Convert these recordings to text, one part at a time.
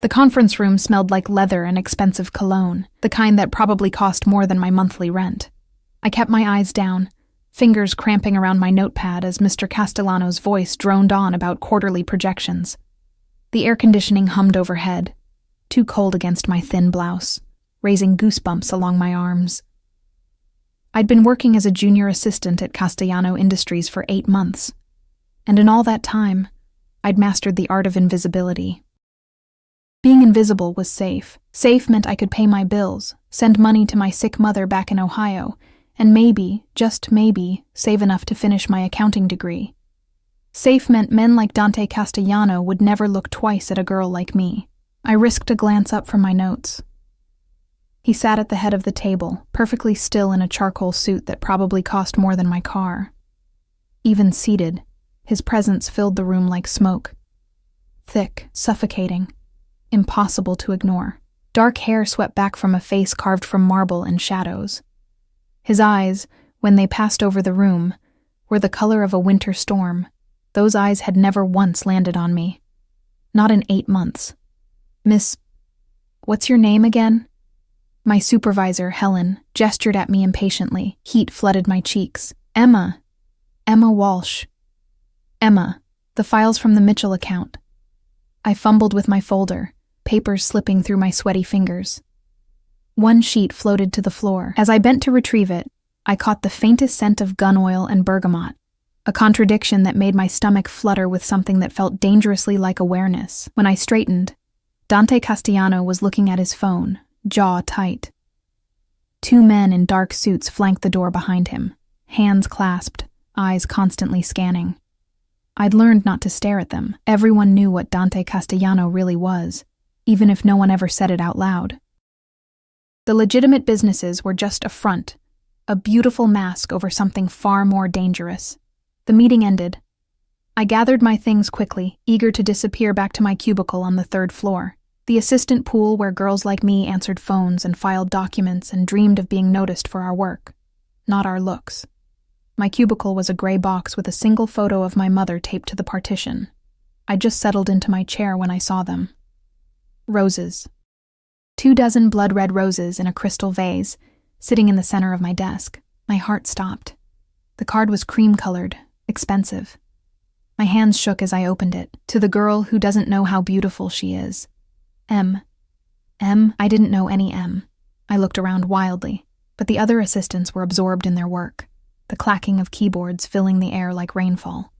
The conference room smelled like leather and expensive cologne, the kind that probably cost more than my monthly rent. I kept my eyes down, fingers cramping around my notepad as Mr. Castellano's voice droned on about quarterly projections. The air conditioning hummed overhead, too cold against my thin blouse, raising goosebumps along my arms. I'd been working as a junior assistant at Castellano Industries for 8 months, and in all that time, I'd mastered the art of invisibility. Being invisible was safe. Safe meant I could pay my bills, send money to my sick mother back in Ohio, and maybe, just maybe, save enough to finish my accounting degree. Safe meant men like Dante Castellano would never look twice at a girl like me. I risked a glance up from my notes. He sat at the head of the table, perfectly still in a charcoal suit that probably cost more than my car. Even seated, his presence filled the room like smoke. Thick, suffocating, impossible to ignore. Dark hair swept back from a face carved from marble and shadows. His eyes, when they passed over the room, were the color of a winter storm. Those eyes had never once landed on me. Not in 8 months. Miss... what's your name again? My supervisor, Helen, gestured at me impatiently. Heat flooded my cheeks. Emma. Emma Walsh. Emma, the files from the Mitchell account. I fumbled with my folder, papers slipping through my sweaty fingers. One sheet floated to the floor. As I bent to retrieve it, I caught the faintest scent of gun oil and bergamot, a contradiction that made my stomach flutter with something that felt dangerously like awareness. When I straightened, Dante Castellano was looking at his phone, jaw tight. 2 men in dark suits flanked the door behind him, hands clasped, eyes constantly scanning. I'd learned not to stare at them. Everyone knew what Dante Castellano really was, even if no one ever said it out loud. The legitimate businesses were just a front, a beautiful mask over something far more dangerous. The meeting ended. I gathered my things quickly, eager to disappear back to my cubicle on the 3rd floor, the assistant pool where girls like me answered phones and filed documents and dreamed of being noticed for our work, not our looks. My cubicle was a gray box with a single photo of my mother taped to the partition. I just settled into my chair when I saw them. Roses. 24 blood-red roses in a crystal vase, sitting in the center of my desk. My heart stopped. The card was cream-colored, expensive. My hands shook as I opened it. To the girl who doesn't know how beautiful she is. M. M? I didn't know any M. I looked around wildly, but the other assistants were absorbed in their work, the clacking of keyboards filling the air like rainfall.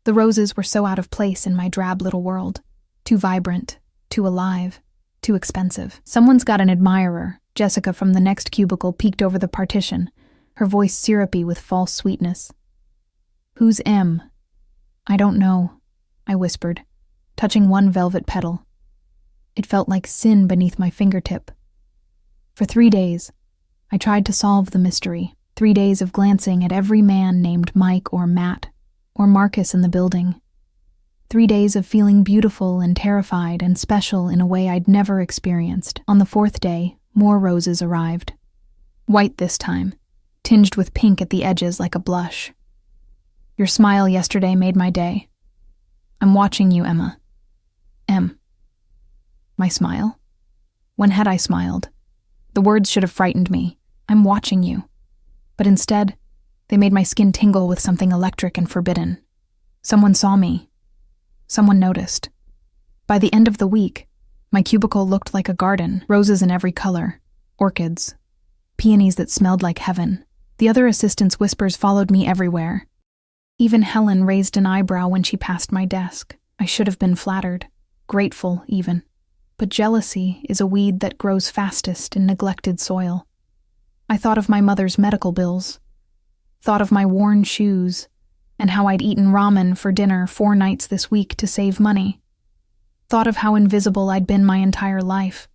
The roses were so out of place in my drab little world. Too vibrant, too alive. Too expensive. Someone's got an admirer. Jessica from the next cubicle peeked over the partition, her voice syrupy with false sweetness. Who's M? I don't know, I whispered, touching one velvet petal. It felt like sin beneath my fingertip. For 3 days, I tried to solve the mystery. 3 days of glancing at every man named Mike or Matt or Marcus in the building. 3 days of feeling beautiful and terrified and special in a way I'd never experienced. On the 4th day, more roses arrived. White this time, tinged with pink at the edges like a blush. Your smile yesterday made my day. I'm watching you, Emma. M. My smile? When had I smiled? The words should have frightened me. I'm watching you. But instead, they made my skin tingle with something electric and forbidden. Someone saw me. Someone noticed. By the end of the week, my cubicle looked like a garden, roses in every color, orchids, peonies that smelled like heaven. The other assistants' whispers followed me everywhere. Even Helen raised an eyebrow when she passed my desk. I should have been flattered, grateful even. But jealousy is a weed that grows fastest in neglected soil. I thought of my mother's medical bills, thought of my worn shoes, and how I'd eaten ramen for dinner 4 nights this week to save money. Thought of how invisible I'd been my entire life.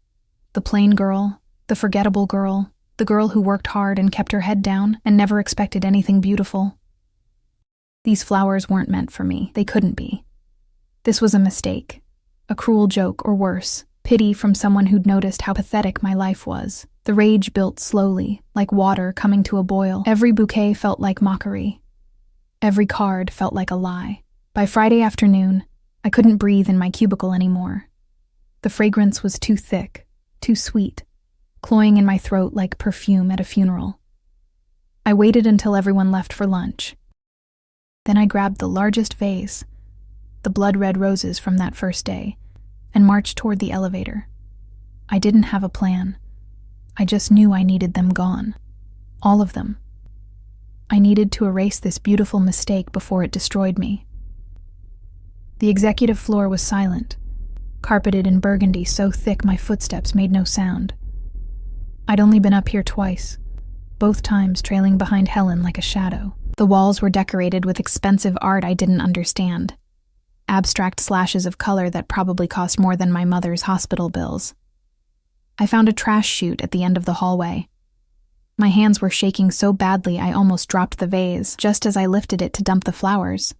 The plain girl, the forgettable girl, the girl who worked hard and kept her head down and never expected anything beautiful. These flowers weren't meant for me. They couldn't be. This was a mistake, a cruel joke or worse, pity from someone who'd noticed how pathetic my life was. The rage built slowly, like water coming to a boil. Every bouquet felt like mockery. Every card felt like a lie. By Friday afternoon, I couldn't breathe in my cubicle anymore. The fragrance was too thick, too sweet, cloying in my throat like perfume at a funeral. I waited until everyone left for lunch. Then I grabbed the largest vase, the blood-red roses from that first day, and marched toward the elevator. I didn't have a plan. I just knew I needed them gone. All of them. I needed to erase this beautiful mistake before it destroyed me. The executive floor was silent, carpeted in burgundy so thick my footsteps made no sound. I'd only been up here twice, both times trailing behind Helen like a shadow. The walls were decorated with expensive art I didn't understand, abstract slashes of color that probably cost more than my mother's hospital bills. I found a trash chute at the end of the hallway. My hands were shaking so badly I almost dropped the vase just as I lifted it to dump the flowers.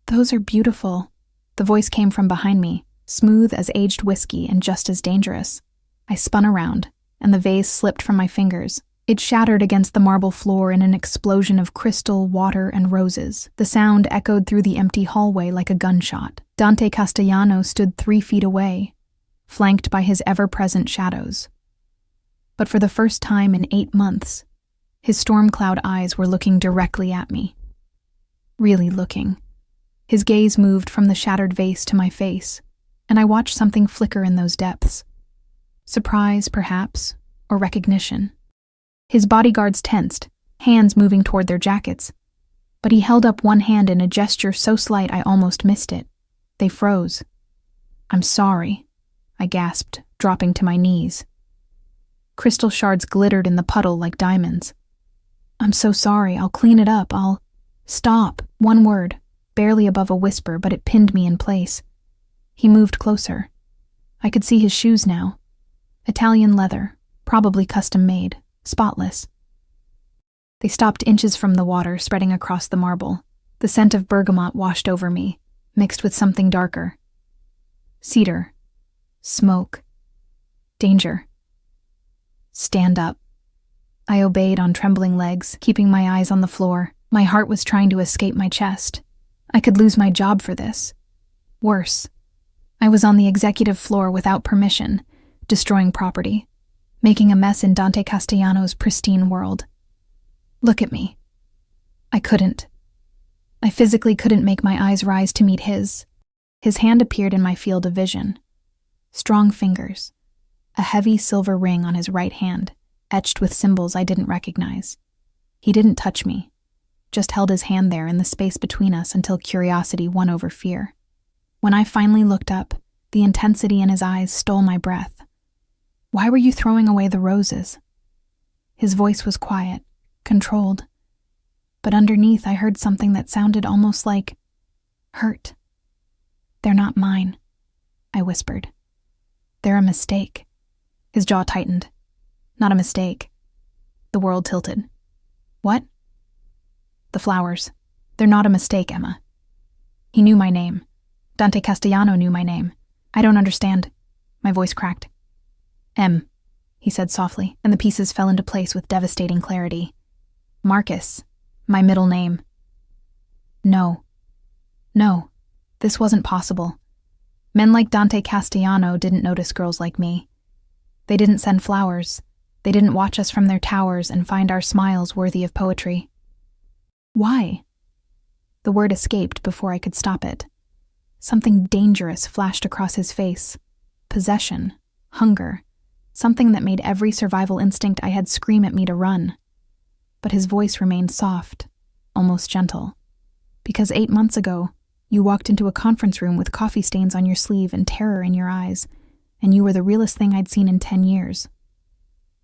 "Those are beautiful." The voice came from behind me, smooth as aged whiskey and just as dangerous. I spun around, and the vase slipped from my fingers. It shattered against the marble floor in an explosion of crystal, water, and roses. The sound echoed through the empty hallway like a gunshot. Dante Castellano stood 3 feet away, flanked by his ever-present shadows. But for the first time in 8 months, his storm cloud eyes were looking directly at me. Really looking. His gaze moved from the shattered vase to my face, and I watched something flicker in those depths. Surprise, perhaps, or recognition. His bodyguards tensed, hands moving toward their jackets, but he held up one hand in a gesture so slight I almost missed it. They froze. "I'm sorry," I gasped, dropping to my knees. Crystal shards glittered in the puddle like diamonds. "I'm so sorry, I'll clean it up, I'll—" "Stop," one word, barely above a whisper, but it pinned me in place. He moved closer. I could see his shoes now. Italian leather, probably custom-made, spotless. They stopped inches from the water, spreading across the marble. The scent of bergamot washed over me, mixed with something darker. Cedar. Smoke. Danger. "Stand up." I obeyed on trembling legs, keeping my eyes on the floor. My heart was trying to escape my chest. I could lose my job for this. Worse. I was on the executive floor without permission, destroying property, making a mess in Dante Castellano's pristine world. Look at me. I couldn't. I physically couldn't make my eyes rise to meet his. His hand appeared in my field of vision. Strong fingers. A heavy silver ring on his right hand, etched with symbols I didn't recognize. He didn't touch me, just held his hand there in the space between us until curiosity won over fear. When I finally looked up, the intensity in his eyes stole my breath. "Why were you throwing away the roses?" His voice was quiet, controlled. But underneath I heard something that sounded almost like hurt. "They're not mine," I whispered. "They're a mistake." His jaw tightened. "Not a mistake." The world tilted. "What?" "The flowers. They're not a mistake, Emma." He knew my name. Dante Castellano knew my name. "I don't understand." My voice cracked. "M," he said softly, and the pieces fell into place with devastating clarity. "Marcus. My middle name." No. This wasn't possible. Men like Dante Castellano didn't notice girls like me. They didn't send flowers. They didn't watch us from their towers and find our smiles worthy of poetry. Why? The word escaped before I could stop it. Something dangerous flashed across his face. Possession. Hunger. Something that made every survival instinct I had scream at me to run. But his voice remained soft, almost gentle. Because 8 months ago, you walked into a conference room with coffee stains on your sleeve and terror in your eyes, and you were the realest thing I'd seen in 10 years.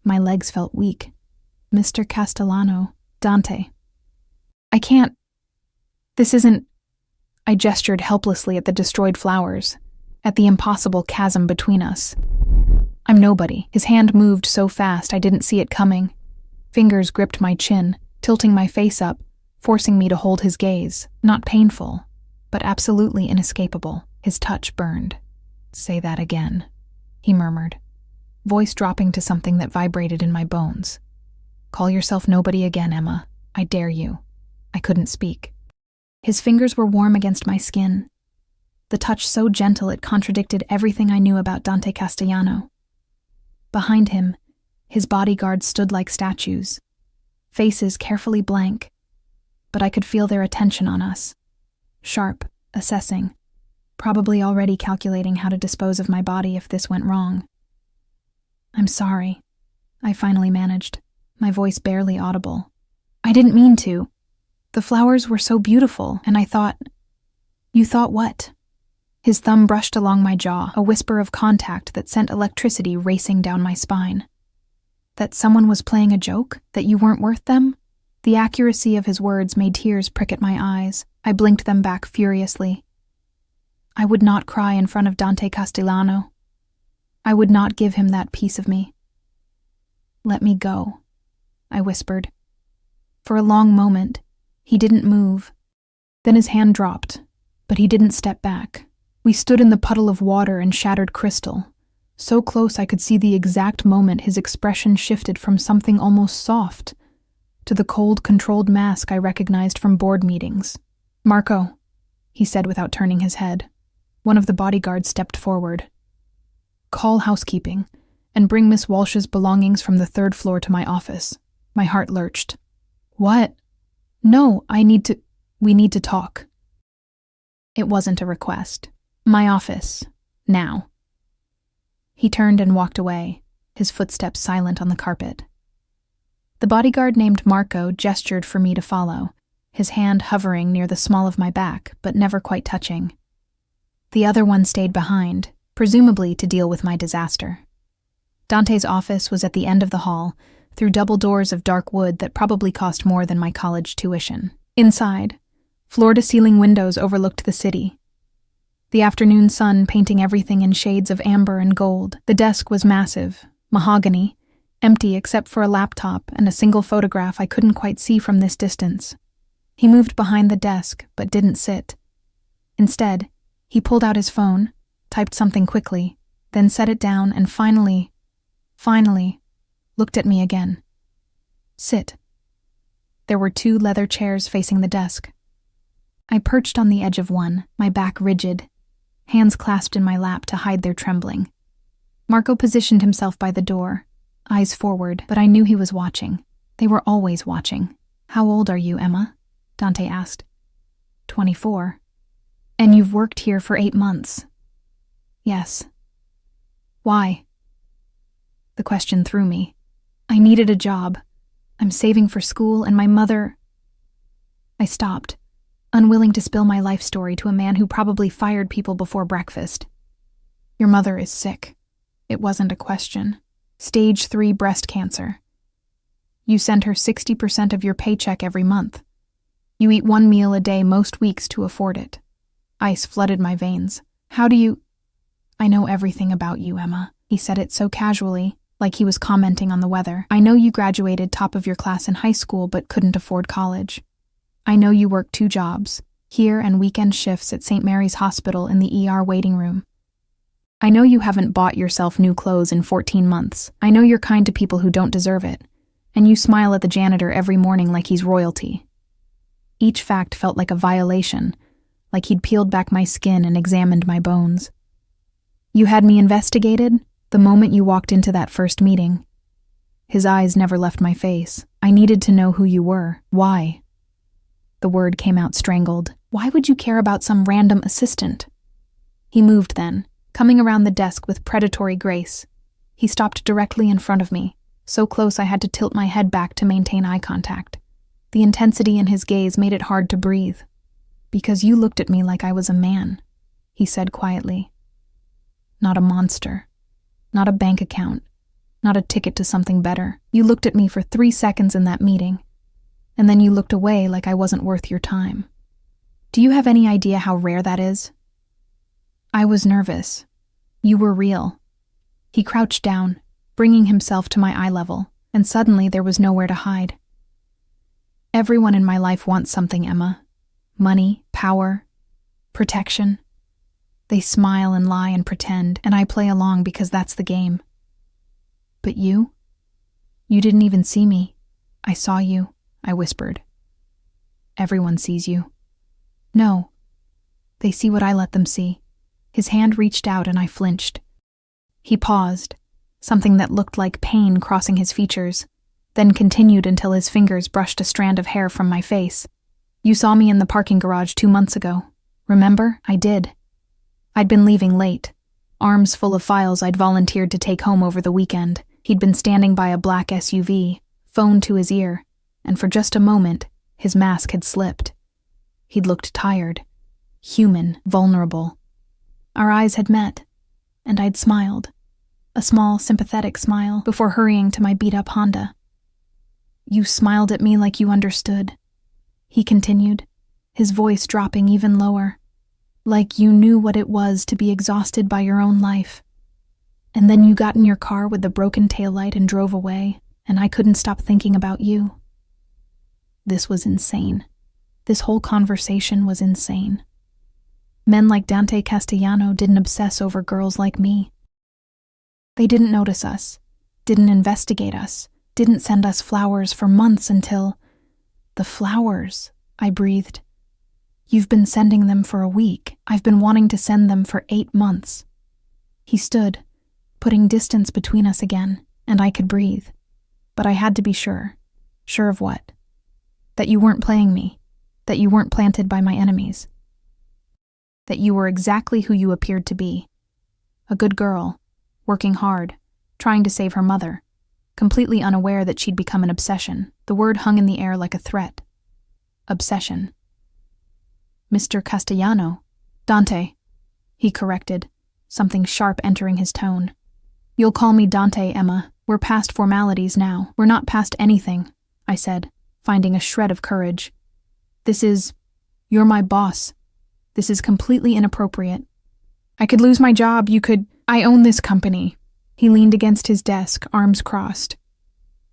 My legs felt weak. "Mr. Castellano, Dante. I can't. This isn't—" I gestured helplessly at the destroyed flowers, at the impossible chasm between us. "I'm nobody." His hand moved so fast I didn't see it coming. Fingers gripped my chin, tilting my face up, forcing me to hold his gaze. Not painful, but absolutely inescapable. His touch burned. "Say that again," he murmured, voice dropping to something that vibrated in my bones. "Call yourself nobody again, Emma. I dare you." I couldn't speak. His fingers were warm against my skin. the touch so gentle it contradicted everything I knew about Dante Castellano. Behind him, his bodyguards stood like statues, faces carefully blank, but I could feel their attention on us. Sharp, assessing, probably already calculating how to dispose of my body if this went wrong. "I'm sorry," I finally managed, my voice barely audible. "I didn't mean to. The flowers were so beautiful, and I thought—" "You thought what?" His thumb brushed along my jaw, a whisper of contact that sent electricity racing down my spine. "That someone was playing a joke? That you weren't worth them?" The accuracy of his words made tears prick at my eyes. I blinked them back furiously. I would not cry in front of Dante Castellano. I would not give him that piece of me. "Let me go," I whispered. For a long moment, he didn't move. Then his hand dropped, but he didn't step back. We stood in the puddle of water and shattered crystal, so close I could see the exact moment his expression shifted from something almost soft to the cold, controlled mask I recognized from board meetings. "Marco," he said without turning his head. One of the bodyguards stepped forward. "Call housekeeping and bring Miss Walsh's belongings from the 3rd floor to my office." My heart lurched. "What?" "No, we need to talk." It wasn't a request. "My office. Now." He turned and walked away, his footsteps silent on the carpet. The bodyguard named Marco gestured for me to follow, his hand hovering near the small of my back, but never quite touching. The other one stayed behind, presumably to deal with my disaster. Dante's office was at the end of the hall, through double doors of dark wood that probably cost more than my college tuition. Inside, floor-to-ceiling windows overlooked the city. The afternoon sun painting everything in shades of amber and gold. The desk was massive, mahogany, empty except for a laptop and a single photograph I couldn't quite see from this distance. He moved behind the desk, but didn't sit. Instead, he pulled out his phone, typed something quickly, then set it down and finally, looked at me again. "Sit." There were 2 leather chairs facing the desk. I perched on the edge of one, my back rigid, hands clasped in my lap to hide their trembling. Marco positioned himself by the door, eyes forward, but I knew he was watching. They were always watching. "How old are you, Emma?" Dante asked. 24. "And you've worked here for 8 months." "Yes." "Why?" The question threw me. "I needed a job. I'm saving for school, and my mother—" I stopped, unwilling to spill my life story to a man who probably fired people before breakfast. "Your mother is sick." It wasn't a question. Stage 3 breast cancer. You send her 60% of your paycheck every month. You eat 1 meal a day most weeks to afford it. Ice flooded my veins. "How do you—" "I know everything about you, Emma." He said it so casually, like he was commenting on the weather. "I know you graduated top of your class in high school but couldn't afford college. I know you work 2 jobs, here and weekend shifts at St. Mary's Hospital in the ER waiting room. I know you haven't bought yourself new clothes in 14 months. I know you're kind to people who don't deserve it, and you smile at the janitor every morning like he's royalty." Each fact felt like a violation, like he'd peeled back my skin and examined my bones. "You had me investigated the moment you walked into that first meeting." His eyes never left my face. "I needed to know who you were. Why?" The word came out strangled. "Why would you care about some random assistant?" He moved then, coming around the desk with predatory grace. He stopped directly in front of me, so close I had to tilt my head back to maintain eye contact. The intensity in his gaze made it hard to breathe. "Because you looked at me like I was a man," he said quietly. "Not a monster. Not a bank account. Not a ticket to something better. You looked at me for 3 seconds in that meeting, and then you looked away like I wasn't worth your time. Do you have any idea how rare that is?" I was nervous. You were real. He crouched down, bringing himself to my eye level, and suddenly there was nowhere to hide. "Everyone in my life wants something, Emma. Money, power, protection. They smile and lie and pretend, and I play along because that's the game. But you? You didn't even see me. I saw you," I whispered. "Everyone sees you." "No. They see what I let them see. His hand reached out and I flinched. He paused, something that looked like pain crossing his features, then continued until his fingers brushed a strand of hair from my face. You saw me in the parking garage 2 months ago. Remember? I did. I'd been leaving late, arms full of files I'd volunteered to take home over the weekend. He'd been standing by a black SUV, phone to his ear, and for just a moment, his mask had slipped. He'd looked tired, human, vulnerable. Our eyes had met, and I'd smiled, a small, sympathetic smile, before hurrying to my beat-up Honda. You smiled at me like you understood, he continued, his voice dropping even lower, like you knew what it was to be exhausted by your own life. And then you got in your car with the broken taillight and drove away, and I couldn't stop thinking about you. This was insane. This whole conversation was insane. Men like Dante Castellano didn't obsess over girls like me. They didn't notice us, didn't investigate us, didn't send us flowers for months until... The flowers, I breathed. You've been sending them for a week. I've been wanting to send them for 8 months. He stood, putting distance between us again, and I could breathe. But I had to be sure. Sure of what? That you weren't playing me. That you weren't planted by my enemies. That you were exactly who you appeared to be. A good girl, working hard, trying to save her mother, completely unaware that she'd become an obsession. The word hung in the air like a threat. Obsession. Mr. Castellano. Dante, he corrected, something sharp entering his tone. You'll call me Dante, Emma. We're past formalities now. We're not past anything, I said, finding a shred of courage. You're my boss. This is completely inappropriate. I could lose my job, I own this company. He leaned against his desk, arms crossed.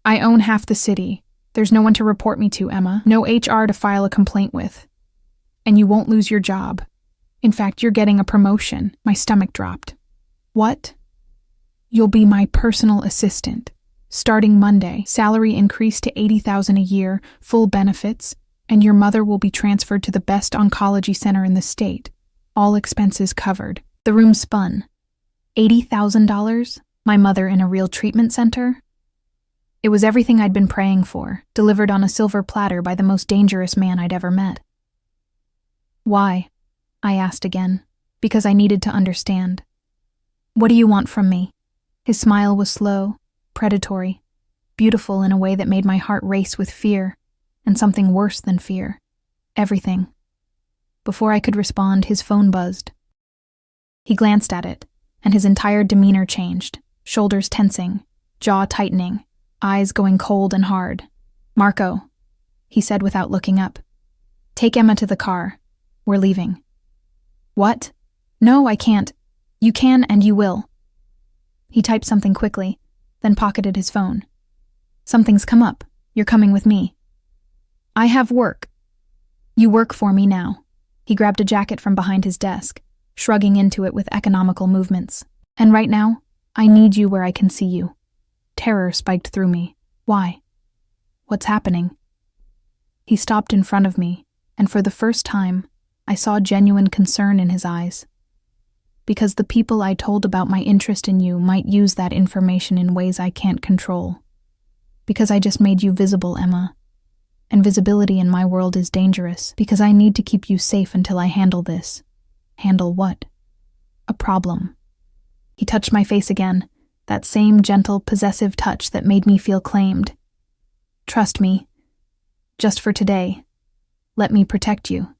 I own half the city. There's no one to report me to, Emma. No HR to file a complaint with. And you won't lose your job. In fact, you're getting a promotion. My stomach dropped. What? You'll be my personal assistant. Starting Monday, salary increased to $80,000 a year, full benefits, and your mother will be transferred to the best oncology center in the state. All expenses covered. The room spun. $80,000? My mother in a real treatment center? It was everything I'd been praying for, delivered on a silver platter by the most dangerous man I'd ever met. Why? I asked again, because I needed to understand. What do you want from me? His smile was slow, predatory, beautiful in a way that made my heart race with fear, and something worse than fear. Everything. Before I could respond, his phone buzzed. He glanced at it, and his entire demeanor changed, shoulders tensing, jaw tightening, eyes going cold and hard. Marco, he said without looking up. Take Emma to the car. We're leaving. What? No, I can't. You can and you will. He typed something quickly, then pocketed his phone. Something's come up. You're coming with me. I have work. You work for me now. He grabbed a jacket from behind his desk, shrugging into it with economical movements. And right now, I need you where I can see you. Terror spiked through me. Why? What's happening? He stopped in front of me, and for the first time, I saw genuine concern in his eyes. Because the people I told about my interest in you might use that information in ways I can't control. Because I just made you visible, Emma. And visibility in my world is dangerous, because I need to keep you safe until I handle this. Handle what? A problem. He touched my face again, that same gentle, possessive touch that made me feel claimed. Trust me. Just for today. Let me protect you.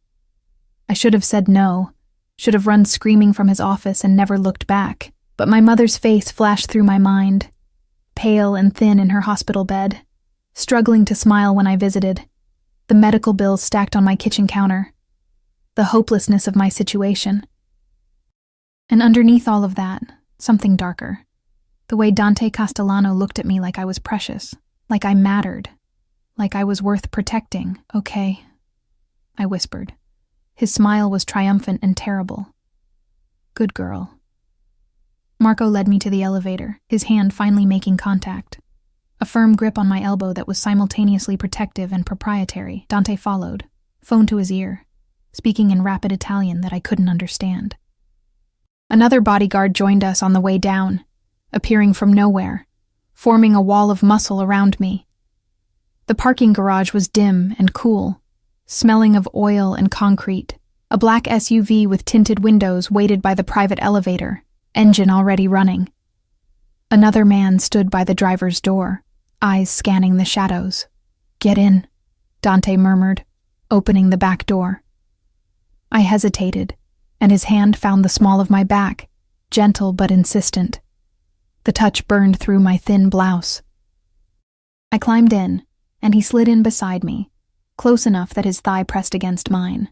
I should have said no, should have run screaming from his office and never looked back, but my mother's face flashed through my mind, pale and thin in her hospital bed, struggling to smile when I visited, the medical bills stacked on my kitchen counter, the hopelessness of my situation. And underneath all of that, something darker. The way Dante Castellano looked at me like I was precious, like I mattered, like I was worth protecting. Okay, I whispered. His smile was triumphant and terrible. Good girl. Marco led me to the elevator, his hand finally making contact. A firm grip on my elbow that was simultaneously protective and proprietary. Dante followed, phone to his ear, speaking in rapid Italian that I couldn't understand. Another bodyguard joined us on the way down, appearing from nowhere, forming a wall of muscle around me. The parking garage was dim and cool, smelling of oil and concrete. A black SUV with tinted windows waited by the private elevator, engine already running. Another man stood by the driver's door, eyes scanning the shadows. "Get in," Dante murmured, opening the back door. I hesitated, and his hand found the small of my back, gentle but insistent. The touch burned through my thin blouse. I climbed in, and he slid in beside me, close enough that his thigh pressed against mine.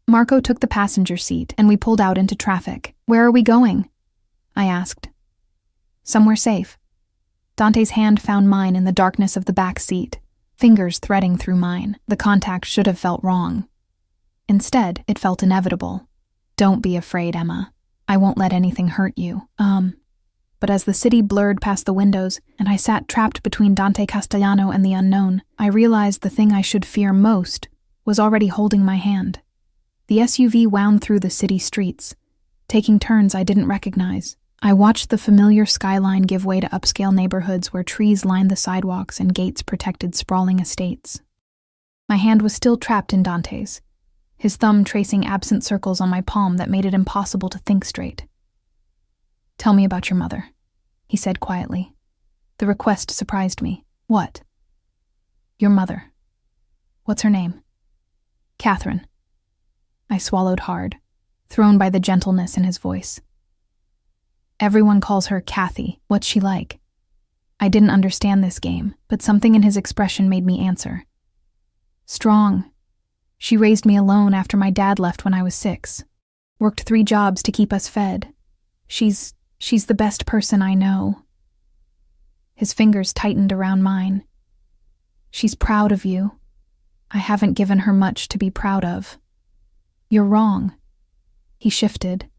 Marco took the passenger seat, and we pulled out into traffic. "Where are we going?" I asked. "Somewhere safe." Dante's hand found mine in the darkness of the back seat, fingers threading through mine. The contact should have felt wrong. Instead, it felt inevitable. "Don't be afraid, Emma. I won't let anything hurt you. But as the city blurred past the windows, and I sat trapped between Dante Castellano and the unknown, I realized the thing I should fear most was already holding my hand. The SUV wound through the city streets, taking turns I didn't recognize. I watched the familiar skyline give way to upscale neighborhoods where trees lined the sidewalks and gates protected sprawling estates. My hand was still trapped in Dante's, his thumb tracing absent circles on my palm that made it impossible to think straight. "Tell me about your mother," he said quietly. The request surprised me. "What?" "Your mother. What's her name?" "Catherine." I swallowed hard, thrown by the gentleness in his voice. "Everyone calls her Kathy. What's she like?" I didn't understand this game, but something in his expression made me answer. "Strong. She raised me alone after my dad left when I was 6. Worked 3 jobs to keep us fed. She's the best person I know." His fingers tightened around mine. "She's proud of you. I haven't given her much to be proud of." "You're wrong." He shifted,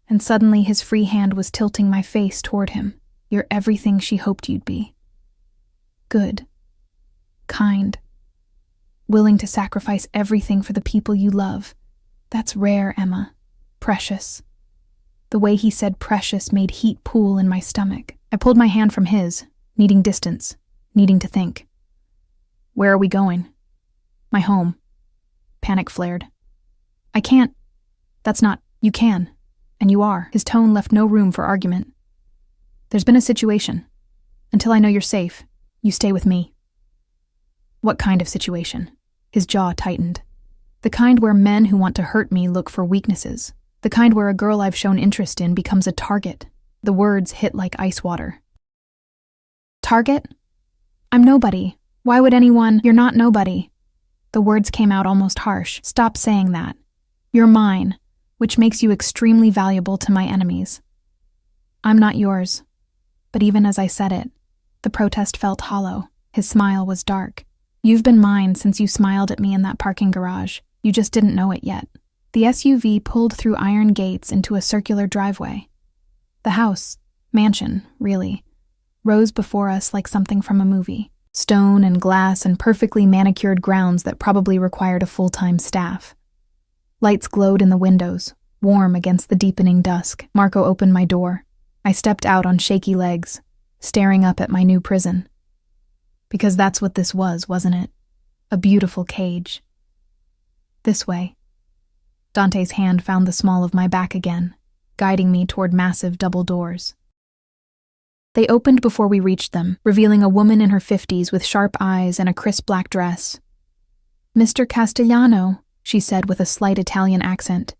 and suddenly his free hand was tilting my face toward him. "You're everything she hoped you'd be. Good. Kind. Willing to sacrifice everything for the people you love. That's rare, Emma. Precious." The way he said precious made heat pool in my stomach. I pulled my hand from his, needing distance, needing to think. "Where are we going?" "My home." Panic flared. "I can't. That's not. You can. And you are." His tone left no room for argument. "There's been a situation. Until I know you're safe, you stay with me." "What kind of situation?" His jaw tightened. "The kind where men who want to hurt me look for weaknesses. The kind where a girl I've shown interest in becomes a target." The words hit like ice water. "Target? I'm nobody. Why would anyone—" "You're not nobody." The words came out almost harsh. "Stop saying that. You're mine, which makes you extremely valuable to my enemies." "I'm not yours." But even as I said it, the protest felt hollow. His smile was dark. "You've been mine since you smiled at me in that parking garage. You just didn't know it yet." The SUV pulled through iron gates into a circular driveway. The house, mansion, really, rose before us like something from a movie. Stone and glass and perfectly manicured grounds that probably required a full-time staff. Lights glowed in the windows, warm against the deepening dusk. Marco opened my door. I stepped out on shaky legs, staring up at my new prison. Because that's what this was, wasn't it? A beautiful cage. "This way." Dante's hand found the small of my back again, guiding me toward massive double doors. They opened before we reached them, revealing a woman in her 50s with sharp eyes and a crisp black dress. "Mr. Castellano," she said with a slight Italian accent.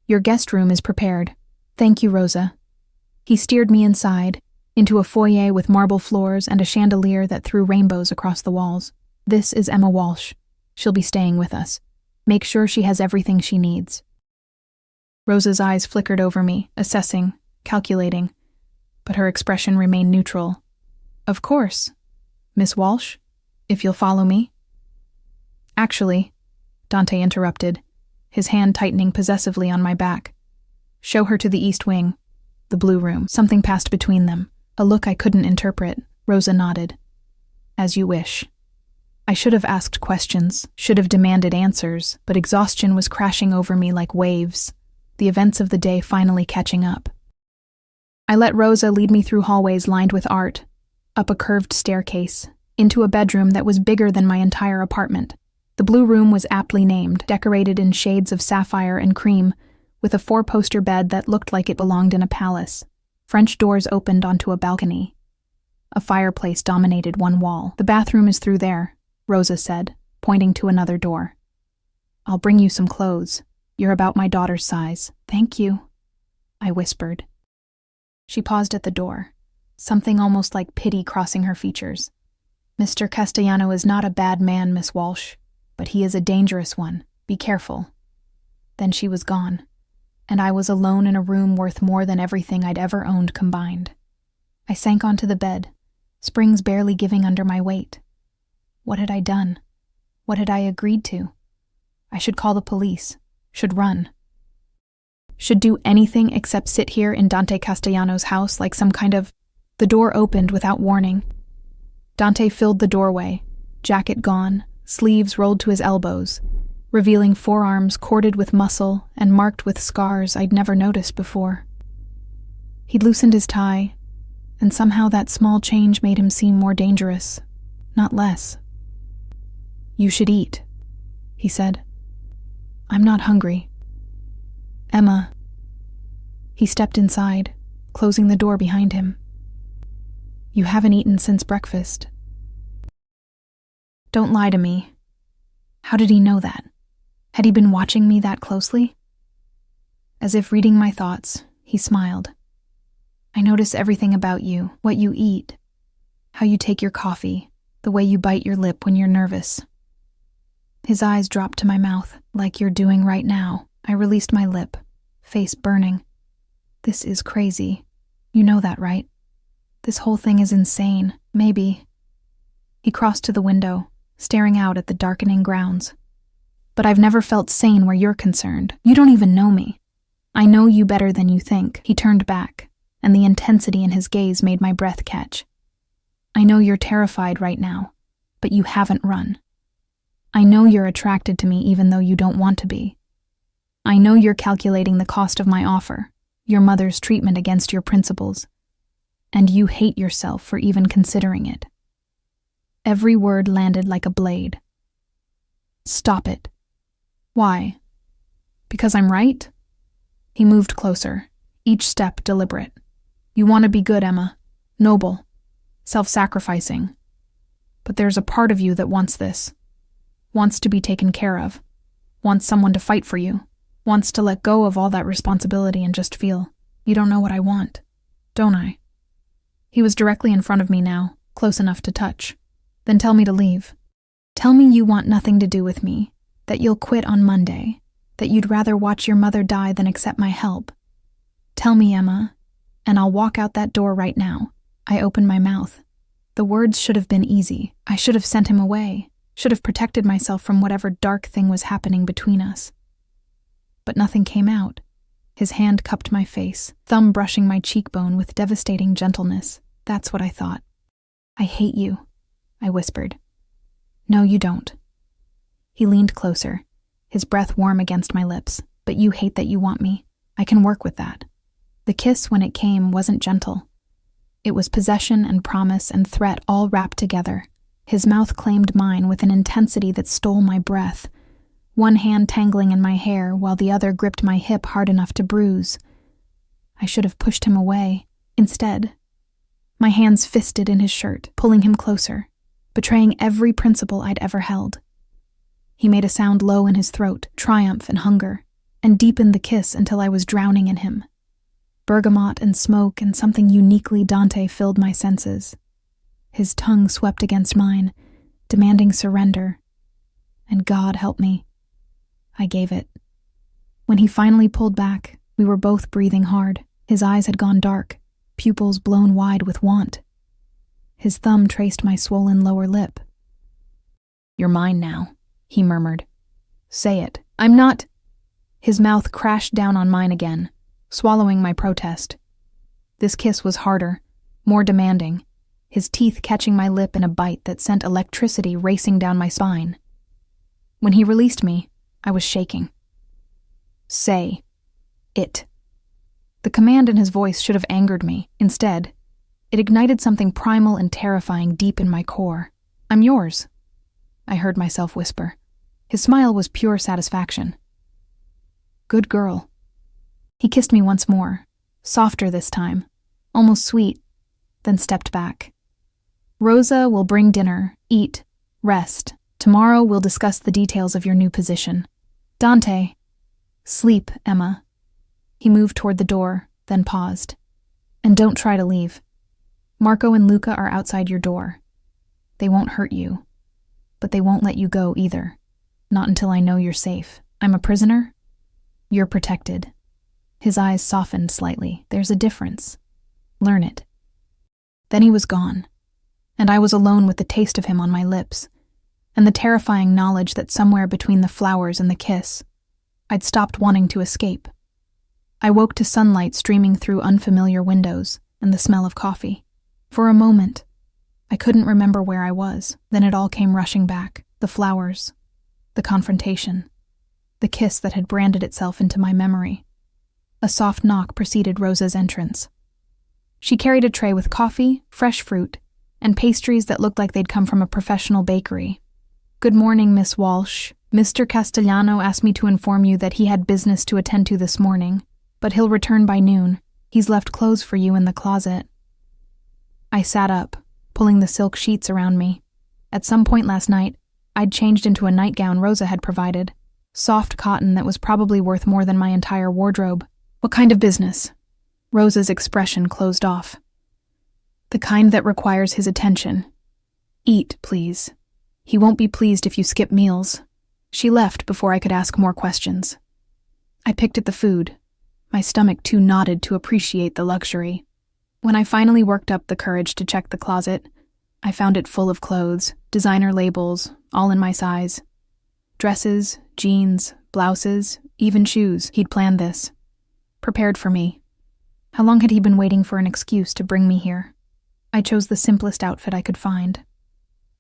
"Your guest room is prepared. Thank you, Rosa." He steered me inside, into a foyer with marble floors and a chandelier that threw rainbows across the walls. "This is Emma Walsh. She'll be staying with us. Make sure she has everything she needs." Rosa's eyes flickered over me, assessing, calculating, but her expression remained neutral. "Of course. Miss Walsh, if you'll follow me." "Actually," Dante interrupted, his hand tightening possessively on my back. "Show her to the East Wing, the blue room." Something passed between them, a look I couldn't interpret. Rosa nodded. "As you wish." I should have asked questions, should have demanded answers, but exhaustion was crashing over me like waves, the events of the day finally catching up. I let Rosa lead me through hallways lined with art, up a curved staircase, into a bedroom that was bigger than my entire apartment. The blue room was aptly named, decorated in shades of sapphire and cream, with a 4-poster bed that looked like it belonged in a palace. French doors opened onto a balcony. A fireplace dominated one wall. "The bathroom is through there," Rosa said, pointing to another door. "I'll bring you some clothes. You're about my daughter's size." "Thank you," I whispered. She paused at the door, something almost like pity crossing her features. "Mr. Castellano is not a bad man, Miss Walsh, but he is a dangerous one. Be careful." Then she was gone, and I was alone in a room worth more than everything I'd ever owned combined. I sank onto the bed, springs barely giving under my weight. What had I done? What had I agreed to? I should call the police, should run. Should do anything except sit here in Dante Castellano's house like some kind of... The door opened without warning. Dante filled the doorway, jacket gone, sleeves rolled to his elbows, revealing forearms corded with muscle and marked with scars I'd never noticed before. He'd loosened his tie, and somehow that small change made him seem more dangerous, not less. "You should eat," he said. "I'm not hungry." "Emma." He stepped inside, closing the door behind him. "You haven't eaten since breakfast." Don't lie to me. How did he know that? Had he been watching me that closely? As if reading my thoughts, he smiled. "I notice everything about you, what you eat, how you take your coffee, the way you bite your lip when you're nervous." His eyes dropped to my mouth, like you're doing right now. I released my lip, face burning. "This is crazy. You know that, right? This whole thing is insane, maybe." He crossed to the window, staring out at the darkening grounds. "But I've never felt sane where you're concerned. You don't even know me. I know you better than you think." He turned back, and the intensity in his gaze made my breath catch. "I know you're terrified right now, but you haven't run. I know you're attracted to me even though you don't want to be. I know you're calculating the cost of my offer, your mother's treatment against your principles, and you hate yourself for even considering it." Every word landed like a blade. "Stop it." "Why? Because I'm right?" He moved closer, each step deliberate. "You want to be good, Emma. Noble. Self-sacrificing. But there's a part of you that wants this. Wants to be taken care of. Wants someone to fight for you. Wants to let go of all that responsibility and just feel, you don't know what I want, don't I?" He was directly in front of me now, close enough to touch. "Then tell me to leave. Tell me you want nothing to do with me, that you'll quit on Monday, that you'd rather watch your mother die than accept my help. Tell me, Emma, and I'll walk out that door right now." I opened my mouth. The words should have been easy. I should have sent him away, should have protected myself from whatever dark thing was happening between us. But nothing came out. His hand cupped my face, thumb brushing my cheekbone with devastating gentleness. That's what I thought. "I hate you," I whispered. "No, you don't." He leaned closer, his breath warm against my lips. "But you hate that you want me. I can work with that." The kiss, when it came, wasn't gentle. It was possession and promise and threat all wrapped together. His mouth claimed mine with an intensity that stole my breath, one hand tangling in my hair while the other gripped my hip hard enough to bruise. I should have pushed him away. Instead, my hands fisted in his shirt, pulling him closer, betraying every principle I'd ever held. He made a sound low in his throat, triumph and hunger, and deepened the kiss until I was drowning in him. Bergamot and smoke and something uniquely Dante filled my senses. His tongue swept against mine, demanding surrender. And God help me. I gave it. When he finally pulled back, we were both breathing hard. His eyes had gone dark, pupils blown wide with want. His thumb traced my swollen lower lip. "You're mine now," he murmured. "Say it." "I'm not." His mouth crashed down on mine again, swallowing my protest. This kiss was harder, more demanding, his teeth catching my lip in a bite that sent electricity racing down my spine. When he released me, I was shaking. Say it. The command in his voice should have angered me. Instead, it ignited something primal and terrifying deep in my core. I'm yours, I heard myself whisper. His smile was pure satisfaction. Good girl. He kissed me once more, softer this time, almost sweet, then stepped back. Rosa will bring dinner, eat, rest. Tomorrow we'll discuss the details of your new position. Dante. Sleep, Emma. He moved toward the door, then paused. And don't try to leave. Marco and Luca are outside your door. They won't hurt you, but they won't let you go either. Not until I know you're safe. I'm a prisoner. You're protected. His eyes softened slightly. There's a difference. Learn it. Then he was gone, and I was alone with the taste of him on my lips, and the terrifying knowledge that somewhere between the flowers and the kiss, I'd stopped wanting to escape. I woke to sunlight streaming through unfamiliar windows and the smell of coffee. For a moment, I couldn't remember where I was. Then it all came rushing back. The flowers, the confrontation, the kiss that had branded itself into my memory. A soft knock preceded Rosa's entrance. She carried a tray with coffee, fresh fruit, and pastries that looked like they'd come from a professional bakery. Good morning, Miss Walsh. Mr. Castellano asked me to inform you that he had business to attend to this morning, but he'll return by noon. He's left clothes for you in the closet. I sat up, pulling the silk sheets around me. At some point last night, I'd changed into a nightgown Rosa had provided, soft cotton that was probably worth more than my entire wardrobe. What kind of business? Rosa's expression closed off. The kind that requires his attention. Eat, please. He won't be pleased if you skip meals. She left before I could ask more questions. I picked at the food, my stomach too knotted to appreciate the luxury. When I finally worked up the courage to check the closet, I found it full of clothes, designer labels, all in my size. Dresses, jeans, blouses, even shoes. He'd planned this. Prepared for me. How long had he been waiting for an excuse to bring me here? I chose the simplest outfit I could find.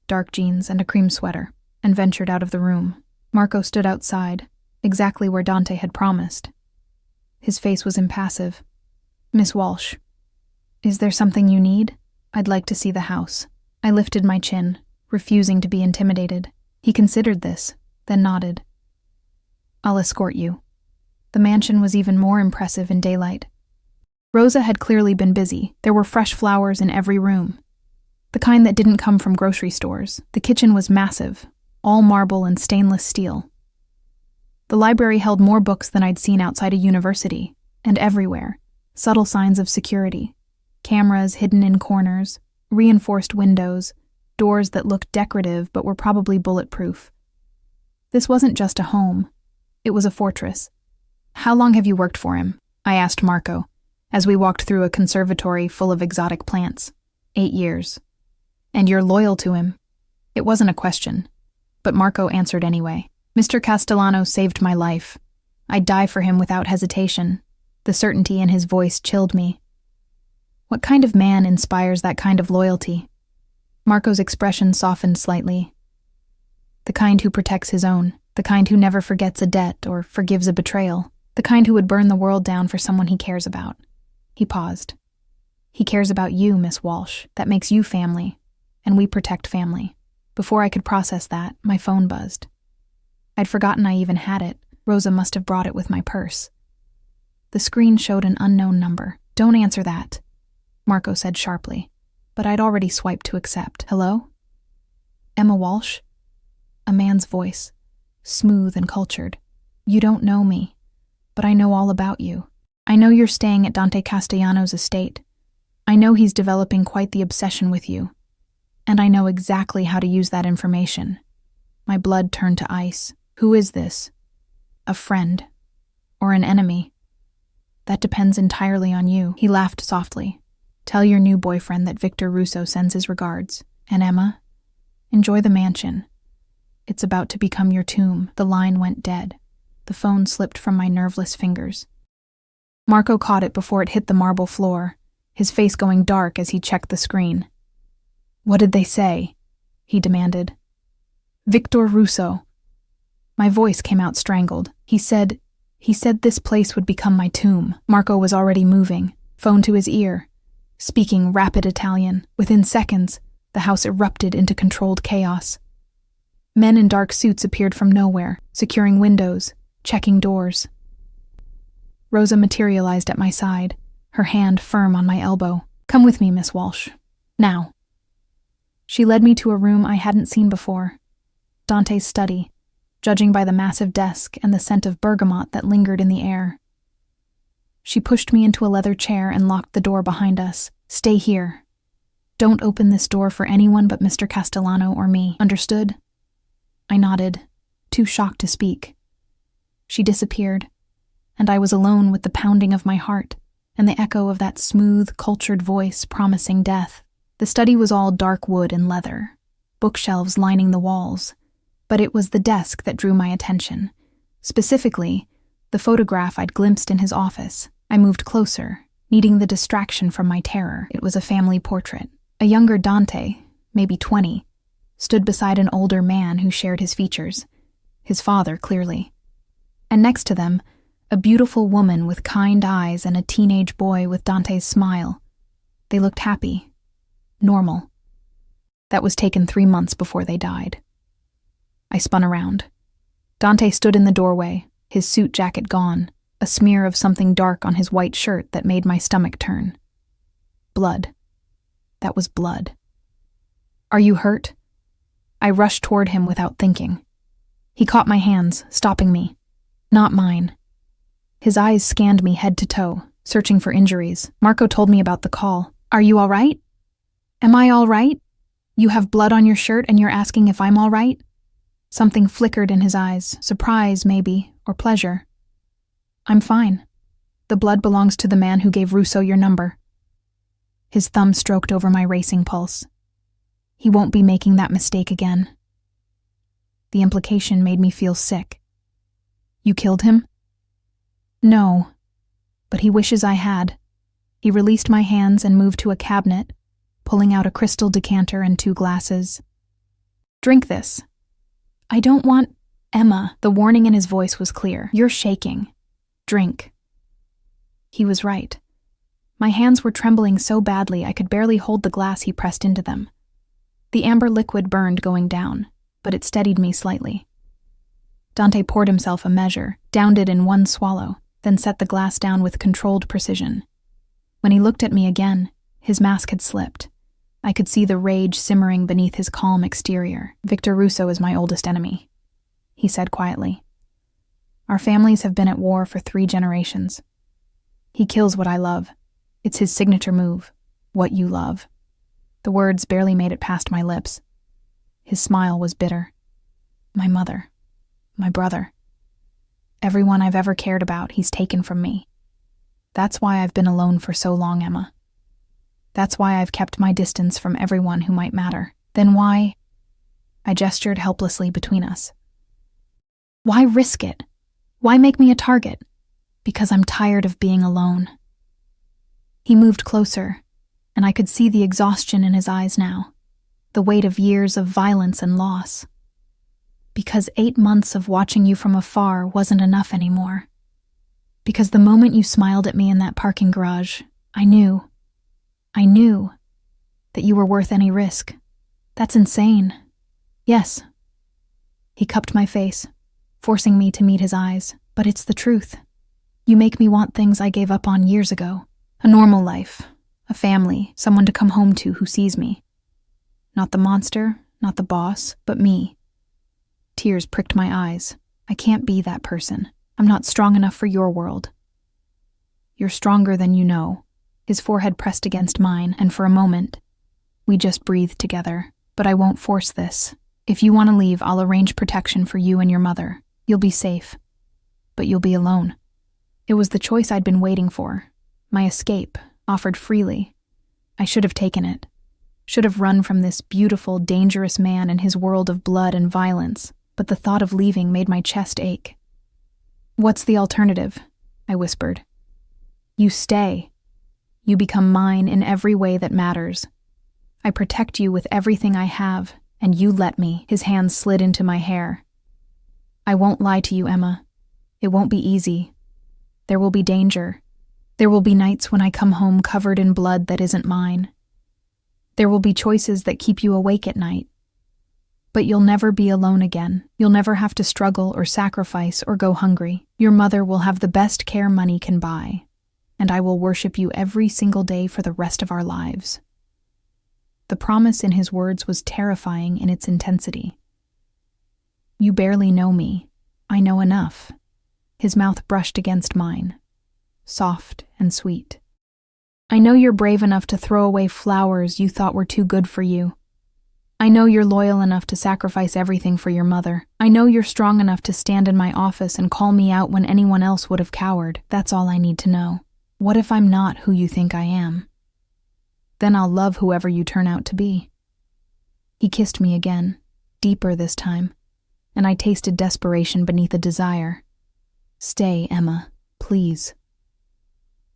Dark jeans and a cream sweater, and ventured out of the room. Marco stood outside, exactly where Dante had promised. His face was impassive. Miss Walsh. Is there something you need? I'd like to see the house. I lifted my chin, refusing to be intimidated. He considered this, then nodded. I'll escort you. The mansion was even more impressive in daylight. Rosa had clearly been busy. There were fresh flowers in every room. The kind that didn't come from grocery stores. The kitchen was massive, all marble and stainless steel. The library held more books than I'd seen outside a university, and everywhere, subtle signs of security. Cameras hidden in corners, reinforced windows, doors that looked decorative but were probably bulletproof. This wasn't just a home. It was a fortress. How long have you worked for him? I asked Marco, as we walked through a conservatory full of exotic plants. 8 years. And you're loyal to him? It wasn't a question, but Marco answered anyway. Mr. Castellano saved my life. I'd die for him without hesitation. The certainty in his voice chilled me. What kind of man inspires that kind of loyalty? Marco's expression softened slightly. The kind who protects his own, the kind who never forgets a debt or forgives a betrayal, the kind who would burn the world down for someone he cares about. He paused. He cares about you, Miss Walsh. That makes you family, and we protect family. Before I could process that, my phone buzzed. I'd forgotten I even had it. Rosa must have brought it with my purse. The screen showed an unknown number. Don't answer that, Marco said sharply, but I'd already swiped to accept. Hello? Emma Walsh? A man's voice, smooth and cultured. You don't know me, but I know all about you. I know you're staying at Dante Castellano's estate. I know he's developing quite the obsession with you, and I know exactly how to use that information. My blood turned to ice. Who is this? A friend? Or an enemy? That depends entirely on you. He laughed softly. Tell your new boyfriend that Victor Russo sends his regards. And Emma, enjoy the mansion. It's about to become your tomb. The line went dead. The phone slipped from my nerveless fingers. Marco caught it before it hit the marble floor, his face going dark as he checked the screen. What did they say? He demanded. Victor Russo. My voice came out strangled. He said this place would become my tomb. Marco was already moving, phone to his ear, speaking rapid Italian. Within seconds, the house erupted into controlled chaos. Men in dark suits appeared from nowhere, securing windows, checking doors. Rosa materialized at my side, her hand firm on my elbow. Come with me, Miss Walsh. Now. She led me to a room I hadn't seen before. Dante's study, judging by the massive desk and the scent of bergamot that lingered in the air. She pushed me into a leather chair and locked the door behind us. Stay here. Don't open this door for anyone but Mr. Castellano or me. Understood? I nodded, too shocked to speak. She disappeared, and I was alone with the pounding of my heart and the echo of that smooth, cultured voice promising death. The study was all dark wood and leather, bookshelves lining the walls, but it was the desk that drew my attention. Specifically, the photograph I'd glimpsed in his office. I moved closer, needing the distraction from my terror. It was a family portrait. A younger Dante, maybe 20, stood beside an older man who shared his features, his father clearly. And next to them, a beautiful woman with kind eyes and a teenage boy with Dante's smile. They looked happy, normal. That was taken 3 months before they died. I spun around. Dante stood in the doorway, his suit jacket gone, a smear of something dark on his white shirt that made my stomach turn. Blood. That was blood. Are you hurt? I rushed toward him without thinking. He caught my hands, stopping me. Not mine. His eyes scanned me head to toe, searching for injuries. Marco told me about the call. Are you all right? Am I all right? You have blood on your shirt and you're asking if I'm all right? Something flickered in his eyes, surprise maybe, or pleasure. I'm fine. The blood belongs to the man who gave Russo your number. His thumb stroked over my racing pulse. He won't be making that mistake again. The implication made me feel sick. You killed him? No, but he wishes I had. He released my hands and moved to a cabinet, pulling out a crystal decanter and 2 glasses. Drink this. I don't want... Emma, the warning in his voice was clear. You're shaking. Drink. He was right. My hands were trembling so badly I could barely hold the glass he pressed into them. The amber liquid burned going down, but it steadied me slightly. Dante poured himself a measure, downed it in 1 swallow, then set the glass down with controlled precision. When he looked at me again, his mask had slipped. I could see the rage simmering beneath his calm exterior. Victor Russo is my oldest enemy, he said quietly. Our families have been at war for 3 generations. He kills what I love. It's his signature move, what you love. The words barely made it past my lips. His smile was bitter. My mother, my brother. Everyone I've ever cared about, he's taken from me. That's why I've been alone for so long, Emma. That's why I've kept my distance from everyone who might matter. Then why? I gestured helplessly between us. Why risk it? Why make me a target? Because I'm tired of being alone. He moved closer, and I could see the exhaustion in his eyes now, the weight of years of violence and loss. Because 8 months of watching you from afar wasn't enough anymore. Because the moment you smiled at me in that parking garage, I knew that you were worth any risk. That's insane. Yes. He cupped my face, forcing me to meet his eyes, but it's the truth. You make me want things I gave up on years ago. A normal life, a family, someone to come home to who sees me. Not the monster, not the boss, but me. Tears pricked my eyes. I can't be that person. I'm not strong enough for your world. You're stronger than you know. His forehead pressed against mine, and for a moment, we just breathed together. But I won't force this. If you want to leave, I'll arrange protection for you and your mother. You'll be safe. But you'll be alone. It was the choice I'd been waiting for. My escape, offered freely. I should have taken it. Should have run from this beautiful, dangerous man and his world of blood and violence. But the thought of leaving made my chest ache. What's the alternative? I whispered. You stay. You become mine in every way that matters. I protect you with everything I have, and you let me." His hands slid into my hair. "I won't lie to you, Emma. It won't be easy. There will be danger. There will be nights when I come home covered in blood that isn't mine. There will be choices that keep you awake at night. But you'll never be alone again. You'll never have to struggle or sacrifice or go hungry. Your mother will have the best care money can buy, and I will worship you every single day for the rest of our lives." The promise in his words was terrifying in its intensity. "You barely know me. I know enough." His mouth brushed against mine, soft and sweet. "I know you're brave enough to throw away flowers you thought were too good for you. I know you're loyal enough to sacrifice everything for your mother. I know you're strong enough to stand in my office and call me out when anyone else would have cowered. That's all I need to know. What if I'm not who you think I am? Then I'll love whoever you turn out to be." He kissed me again, deeper this time, and I tasted desperation beneath a desire. "Stay, Emma, please."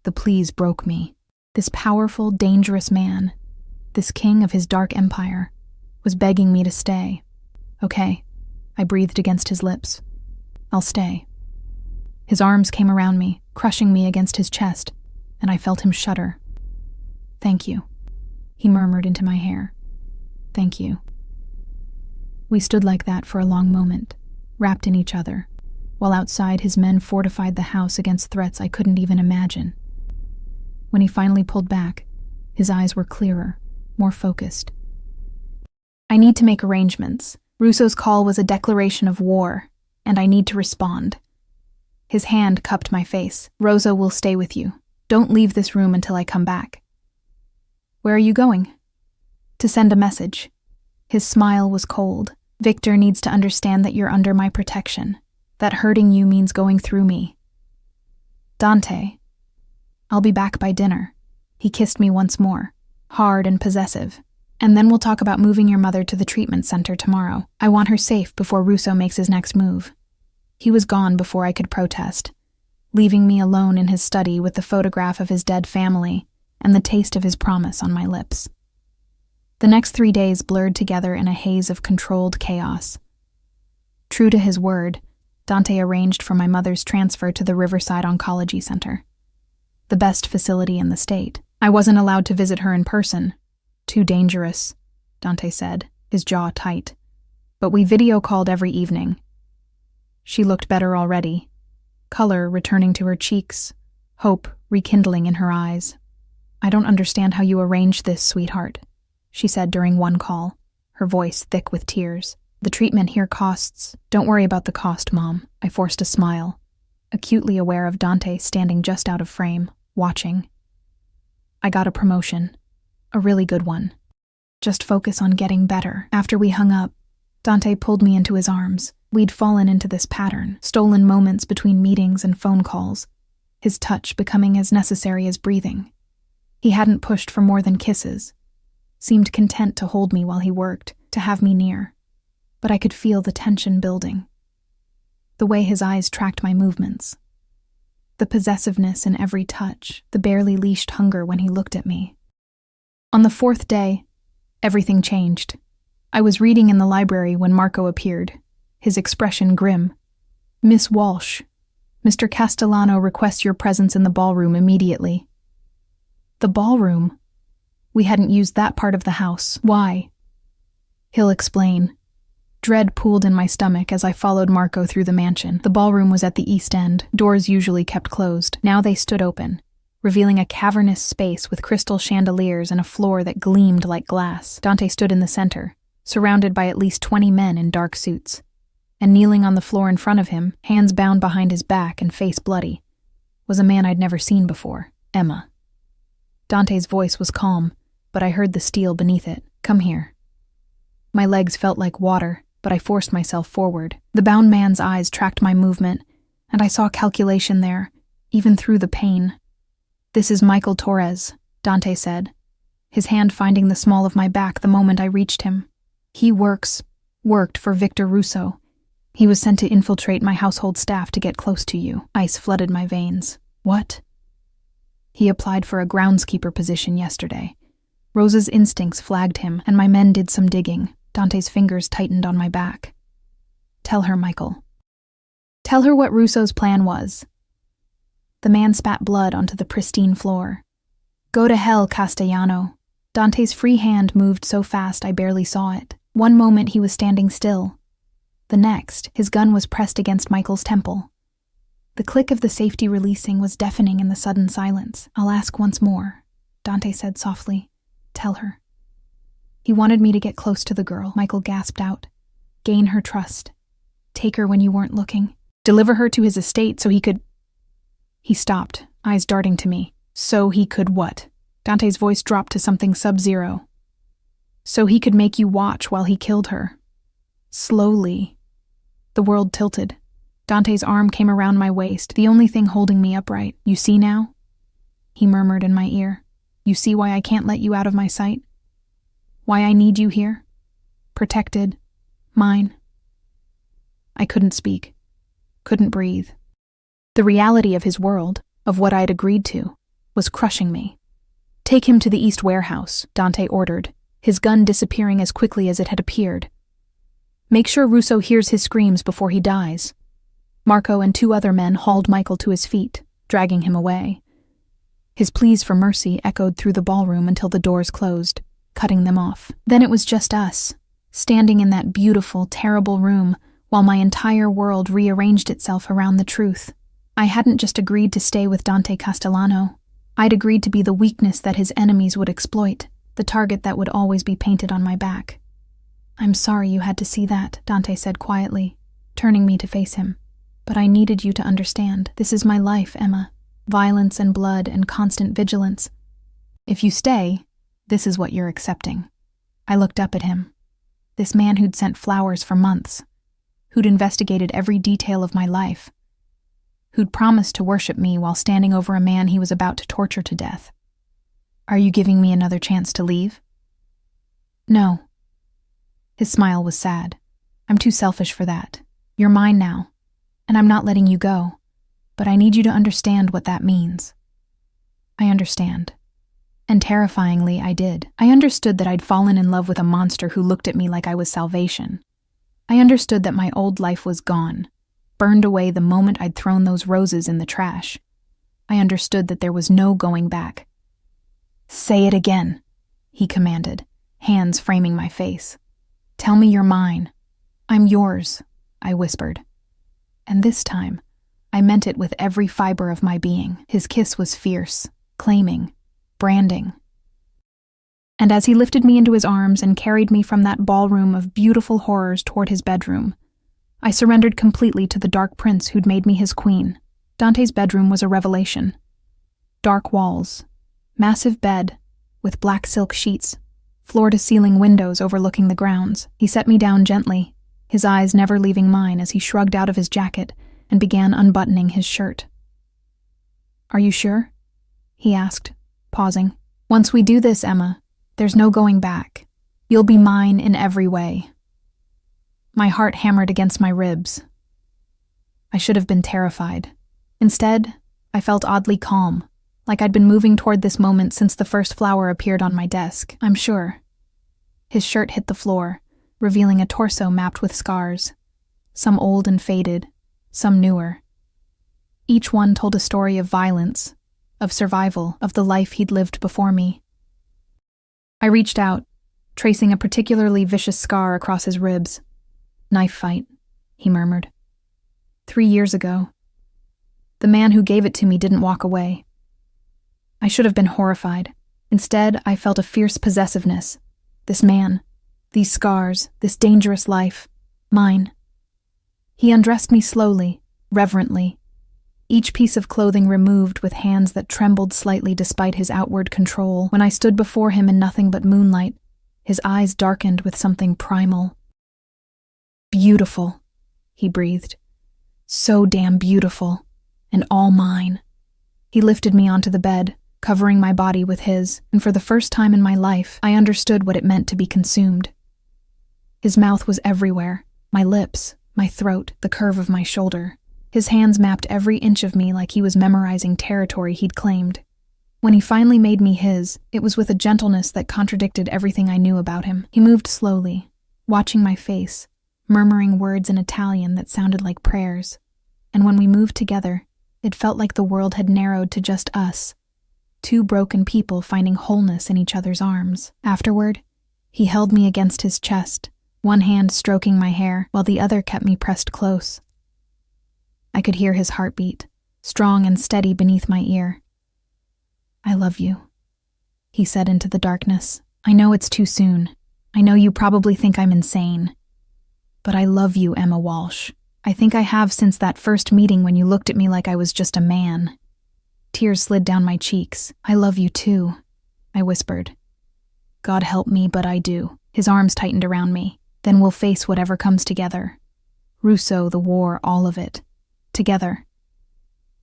The please broke me. This powerful, dangerous man, this king of his dark empire, was begging me to stay. "Okay," I breathed against his lips. "I'll stay." His arms came around me, crushing me against his chest, and I felt him shudder. "Thank you," he murmured into my hair. "Thank you." We stood like that for a long moment, wrapped in each other, while outside his men fortified the house against threats I couldn't even imagine. When he finally pulled back, his eyes were clearer, more focused. "I need to make arrangements. Russo's call was a declaration of war, and I need to respond." His hand cupped my face. "Rosa will stay with you. Don't leave this room until I come back." "Where are you going?" "To send a message." His smile was cold. "Victor needs to understand that you're under my protection, that hurting you means going through me." "Dante." "I'll be back by dinner." He kissed me once more, hard and possessive. "And then we'll talk about moving your mother to the treatment center tomorrow. I want her safe before Russo makes his next move." He was gone before I could protest, leaving me alone in his study with the photograph of his dead family and the taste of his promise on my lips. The next 3 days blurred together in a haze of controlled chaos. True to his word, Dante arranged for my mother's transfer to the Riverside Oncology Center, the best facility in the state. I wasn't allowed to visit her in person. "Too dangerous," Dante said, his jaw tight. But we video-called every evening. She looked better already, color returning to her cheeks, hope rekindling in her eyes. "I don't understand how you arranged this, sweetheart," she said during one call, her voice thick with tears. "The treatment here costs—" "Don't worry about the cost, Mom." I forced a smile, acutely aware of Dante standing just out of frame, watching. "I got a promotion. A really good one. Just focus on getting better." After we hung up, Dante pulled me into his arms. We'd fallen into this pattern, stolen moments between meetings and phone calls, his touch becoming as necessary as breathing. He hadn't pushed for more than kisses, seemed content to hold me while he worked, to have me near. But I could feel the tension building. The way his eyes tracked my movements. The possessiveness in every touch, the barely leashed hunger when he looked at me. On the 4th day, everything changed. I was reading in the library when Marco appeared, his expression grim. "Miss Walsh, Mr. Castellano requests your presence in the ballroom immediately." The ballroom? We hadn't used that part of the house. Why? He'll explain. Dread pooled in my stomach as I followed Marco through the mansion. The ballroom was at the east end, doors usually kept closed. Now they stood open, revealing a cavernous space with crystal chandeliers and a floor that gleamed like glass. Dante stood in the center, surrounded by at least 20 men in dark suits. And kneeling on the floor in front of him, hands bound behind his back and face bloody, was a man I'd never seen before, Emma. Dante's voice was calm, but I heard the steel beneath it. "Come here." My legs felt like water, but I forced myself forward. The bound man's eyes tracked my movement, and I saw calculation there, even through the pain. "This is Michael Torres," Dante said, his hand finding the small of my back the moment I reached him. "He worked for Victor Russo. He was sent to infiltrate my household staff to get close to you." Ice flooded my veins. "What?" "He applied for a groundskeeper position yesterday. Rose's instincts flagged him, and my men did some digging. Dante's fingers tightened on my back. Tell her, Michael. Tell her what Russo's plan was. The man spat blood onto the pristine floor. Go to hell, Castellano. Dante's free hand moved so fast I barely saw it. One moment he was standing still. The next, his gun was pressed against Michael's temple. The click of the safety releasing was deafening in the sudden silence. I'll ask once more, Dante said softly. Tell her. He wanted me to get close to the girl, Michael gasped out. Gain her trust. Take her when you weren't looking. Deliver her to his estate so he could... He stopped, eyes darting to me. So he could what? Dante's voice dropped to something sub-zero. So he could make you watch while he killed her. Slowly. The world tilted. Dante's arm came around my waist, the only thing holding me upright. You see now? He murmured in my ear. You see why I can't let you out of my sight? Why I need you here? Protected. Mine. I couldn't speak. Couldn't breathe. The reality of his world, of what I'd agreed to, was crushing me. Take him to the East Warehouse, Dante ordered, his gun disappearing as quickly as it had appeared. Make sure Russo hears his screams before he dies. Marco and 2 other men hauled Michael to his feet, dragging him away. His pleas for mercy echoed through the ballroom until the doors closed, cutting them off. Then it was just us, standing in that beautiful, terrible room, while my entire world rearranged itself around the truth. I hadn't just agreed to stay with Dante Castellano. I'd agreed to be the weakness that his enemies would exploit, the target that would always be painted on my back. I'm sorry you had to see that, Dante said quietly, turning me to face him. But I needed you to understand. This is my life, Emma. Violence and blood and constant vigilance. If you stay, this is what you're accepting. I looked up at him. This man who'd sent flowers for months, who'd investigated every detail of my life, who'd promised to worship me while standing over a man he was about to torture to death. Are you giving me another chance to leave? No. His smile was sad. I'm too selfish for that. You're mine now, and I'm not letting you go. But I need you to understand what that means. I understand. And terrifyingly, I did. I understood that I'd fallen in love with a monster who looked at me like I was salvation. I understood that my old life was gone, burned away the moment I'd thrown those roses in the trash. I understood that there was no going back. Say it again, he commanded, hands framing my face. Tell me you're mine. I'm yours, I whispered. And this time, I meant it with every fiber of my being. His kiss was fierce, claiming, branding. And as he lifted me into his arms and carried me from that ballroom of beautiful horrors toward his bedroom, I surrendered completely to the dark prince who'd made me his queen. Dante's bedroom was a revelation. Dark walls, massive bed with black silk sheets, floor-to-ceiling windows overlooking the grounds. He set me down gently, his eyes never leaving mine as he shrugged out of his jacket and began unbuttoning his shirt. Are you sure? He asked, pausing. Once we do this, Emma, there's no going back. You'll be mine in every way. My heart hammered against my ribs. I should have been terrified. Instead, I felt oddly calm, like I'd been moving toward this moment since the first flower appeared on my desk. I'm sure. His shirt hit the floor, revealing a torso mapped with scars, some old and faded, some newer. Each one told a story of violence, of survival, of the life he'd lived before me. I reached out, tracing a particularly vicious scar across his ribs. Knife fight, he murmured. 3 years ago. The man who gave it to me didn't walk away. I should have been horrified. Instead, I felt a fierce possessiveness. This man, these scars, this dangerous life, mine. He undressed me slowly, reverently, each piece of clothing removed with hands that trembled slightly despite his outward control. When I stood before him in nothing but moonlight, his eyes darkened with something primal. Beautiful, he breathed. So damn beautiful, and all mine. He lifted me onto the bed, covering my body with his, and for the first time in my life, I understood what it meant to be consumed. His mouth was everywhere, my lips, my throat, the curve of my shoulder. His hands mapped every inch of me like he was memorizing territory he'd claimed. When he finally made me his, it was with a gentleness that contradicted everything I knew about him. He moved slowly, watching my face, murmuring words in Italian that sounded like prayers. And when we moved together, it felt like the world had narrowed to just us, two broken people finding wholeness in each other's arms. Afterward, he held me against his chest, one hand stroking my hair while the other kept me pressed close. I could hear his heartbeat, strong and steady beneath my ear. "I love you," he said into the darkness. "I know it's too soon. I know you probably think I'm insane. But I love you, Emma Walsh. I think I have since that first meeting when you looked at me like I was just a man." Tears slid down my cheeks. "I love you too," I whispered. "God help me, but I do." His arms tightened around me. "Then we'll face whatever comes together. Rousseau, the war, all of it. Together."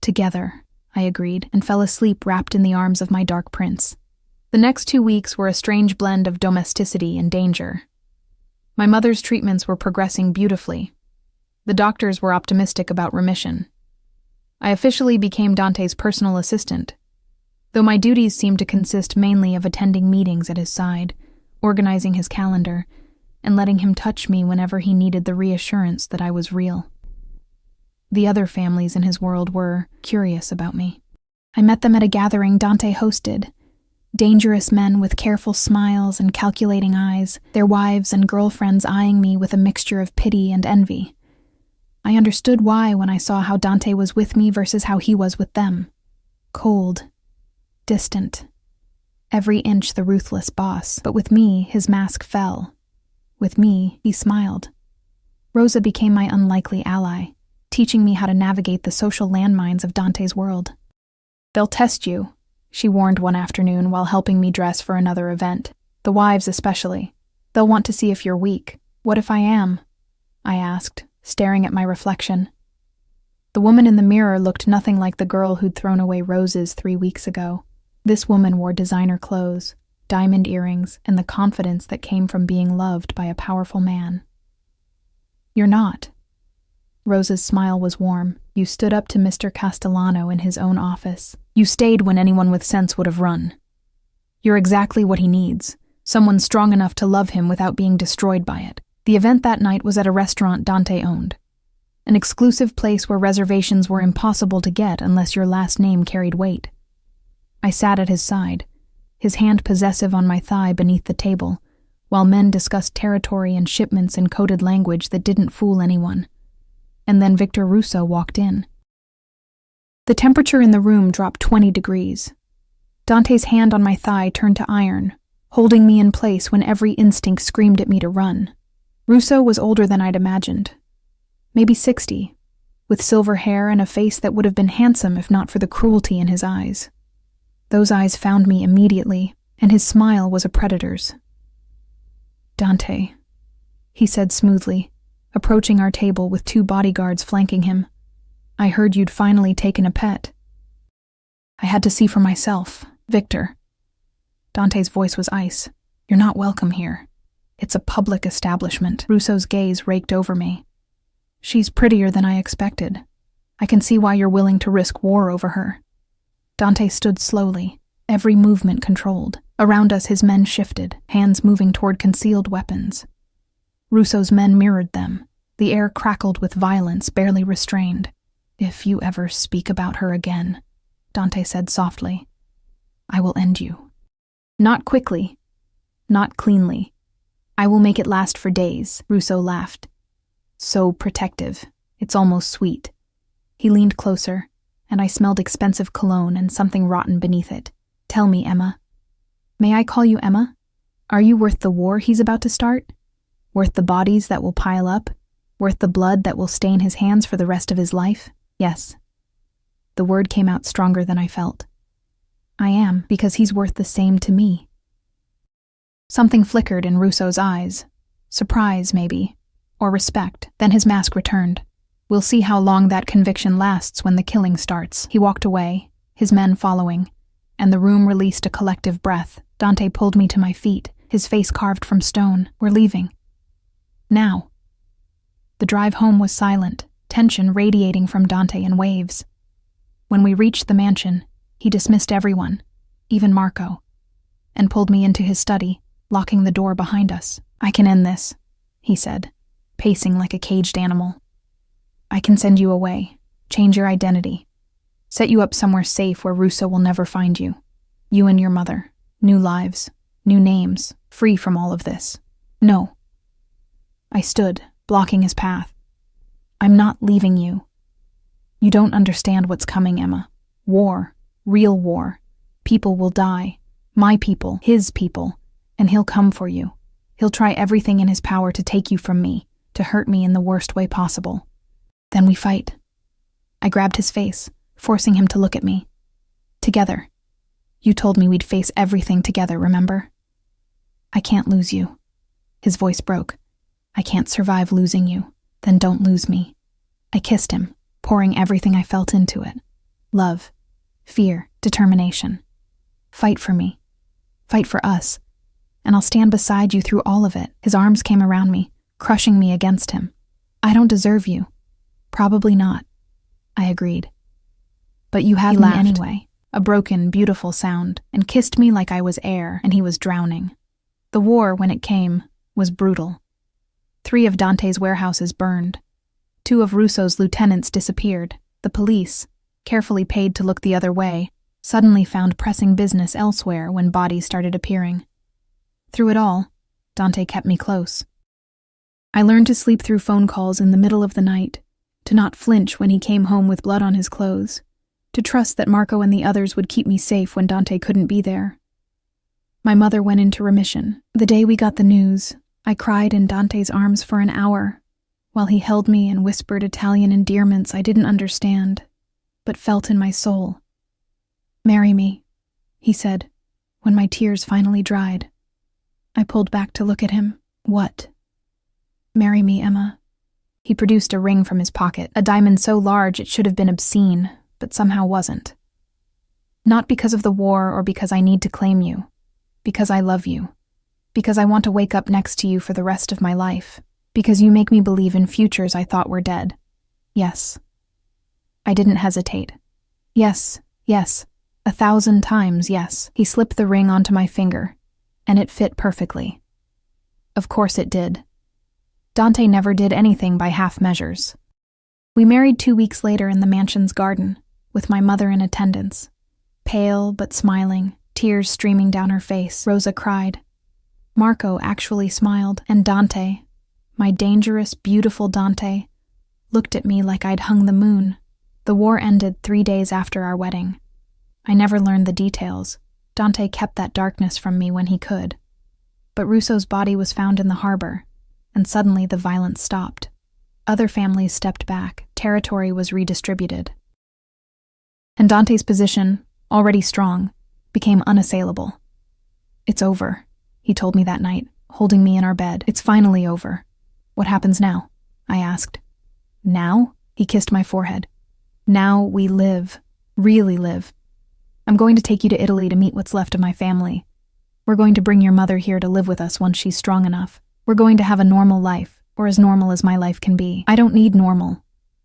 "Together," I agreed, and fell asleep wrapped in the arms of my dark prince. The next 2 weeks were a strange blend of domesticity and danger. My mother's treatments were progressing beautifully. The doctors were optimistic about remission. I officially became Dante's personal assistant, though my duties seemed to consist mainly of attending meetings at his side, organizing his calendar, and letting him touch me whenever he needed the reassurance that I was real. The other families in his world were curious about me. I met them at a gathering Dante hosted. Dangerous men with careful smiles and calculating eyes, their wives and girlfriends eyeing me with a mixture of pity and envy. I understood why when I saw how Dante was with me versus how he was with them. Cold, distant, every inch the ruthless boss, but with me his mask fell. With me he smiled. Rosa became my unlikely ally, teaching me how to navigate the social landmines of Dante's world. "They'll test you," she warned one afternoon while helping me dress for another event. "The wives especially. They'll want to see if you're weak." "What if I am?" I asked, staring at my reflection. The woman in the mirror looked nothing like the girl who'd thrown away roses 3 weeks ago. This woman wore designer clothes, diamond earrings, and the confidence that came from being loved by a powerful man. "You're not." Rosa's smile was warm. "You stood up to Mr. Castellano in his own office. You stayed when anyone with sense would have run. You're exactly what he needs, someone strong enough to love him without being destroyed by it." The event that night was at a restaurant Dante owned, an exclusive place where reservations were impossible to get unless your last name carried weight. I sat at his side, his hand possessive on my thigh beneath the table, while men discussed territory and shipments in coded language that didn't fool anyone. And then Victor Rousseau walked in. The temperature in the room dropped 20 degrees. Dante's hand on my thigh turned to iron, holding me in place when every instinct screamed at me to run. Rousseau was older than I'd imagined. Maybe 60, with silver hair and a face that would have been handsome if not for the cruelty in his eyes. Those eyes found me immediately, and his smile was a predator's. "Dante," he said smoothly, approaching our table with 2 bodyguards flanking him. "I heard you'd finally taken a pet." "I had to see for myself. Victor." Dante's voice was ice. "You're not welcome here. It's a public establishment." Rousseau's gaze raked over me. "She's prettier than I expected. I can see why you're willing to risk war over her." Dante stood slowly, every movement controlled. Around us his men shifted, hands moving toward concealed weapons. Rousseau's men mirrored them. The air crackled with violence, barely restrained. "If you ever speak about her again," Dante said softly, "I will end you. Not quickly, not cleanly. I will make it last for days." Rousseau laughed. So protective, it's almost sweet. He leaned closer, and I smelled expensive cologne and something rotten beneath it. "Tell me, Emma. May I call you Emma? Are you worth the war he's about to start? Worth the bodies that will pile up? Worth the blood that will stain his hands for the rest of his life?" "Yes." The word came out stronger than I felt. "I am, because he's worth the same to me." Something flickered in Rousseau's eyes. Surprise, maybe. Or respect. Then his mask returned. "We'll see how long that conviction lasts when the killing starts." He walked away, his men following, and the room released a collective breath. Dante pulled me to my feet, his face carved from stone. "We're leaving. Now." The drive home was silent, tension radiating from Dante in waves. When we reached the mansion, he dismissed everyone, even Marco, and pulled me into his study, locking the door behind us. "I can end this," he said, pacing like a caged animal. "I can send you away, change your identity, set you up somewhere safe where Russo will never find you. You and your mother, new lives, new names, free from all of this." "No." I stood, blocking his path. "I'm not leaving you. You don't understand what's coming, Emma. War, real war. People will die. My people, his people, and he'll come for you. He'll try everything in his power to take you from me, to hurt me in the worst way possible. Then we fight." I grabbed his face, forcing him to look at me. "Together. You told me we'd face everything together, remember? I can't lose you." His voice broke. "I can't survive losing you. Then don't lose me." I kissed him, pouring everything I felt into it. Love, fear, determination. "Fight for me. Fight for us. And I'll stand beside you through all of it." His arms came around me, crushing me against him. "I don't deserve you." "Probably not," I agreed. "But you have me anyway." A broken, beautiful sound, and kissed me like I was air and he was drowning. The war, when it came, was brutal. 3 of Dante's warehouses burned. 2 of Russo's lieutenants disappeared. The police, carefully paid to look the other way, suddenly found pressing business elsewhere when bodies started appearing. Through it all, Dante kept me close. I learned to sleep through phone calls in the middle of the night, to not flinch when he came home with blood on his clothes, to trust that Marco and the others would keep me safe when Dante couldn't be there. My mother went into remission. The day we got the news, I cried in Dante's arms for an hour, while he held me and whispered Italian endearments I didn't understand, but felt in my soul. "Marry me," he said, when my tears finally dried. I pulled back to look at him. "What?" "Marry me, Emma." He produced a ring from his pocket, a diamond so large it should have been obscene, but somehow wasn't. "Not because of the war or because I need to claim you. Because I love you. Because I want to wake up next to you for the rest of my life. Because you make me believe in futures I thought were dead. Yes." I didn't hesitate. "Yes, yes. 1,000 times yes." He slipped the ring onto my finger, and it fit perfectly. Of course it did. Dante never did anything by half measures. We married 2 weeks later in the mansion's garden, with my mother in attendance. Pale but smiling, tears streaming down her face, Rosa cried. Marco actually smiled, and Dante, my dangerous, beautiful Dante, looked at me like I'd hung the moon. The war ended 3 days after our wedding. I never learned the details. Dante kept that darkness from me when he could. But Russo's body was found in the harbor, and suddenly the violence stopped. Other families stepped back, territory was redistributed. And Dante's position, already strong, became unassailable. "It's over," he told me that night, holding me in our bed. "It's finally over. What happens now?" I asked. "Now?" He kissed my forehead. "Now we live, really live. I'm going to take you to Italy to meet what's left of my family. We're going to bring your mother here to live with us once she's strong enough. We're going to have a normal life, or as normal as my life can be." "I don't need normal,"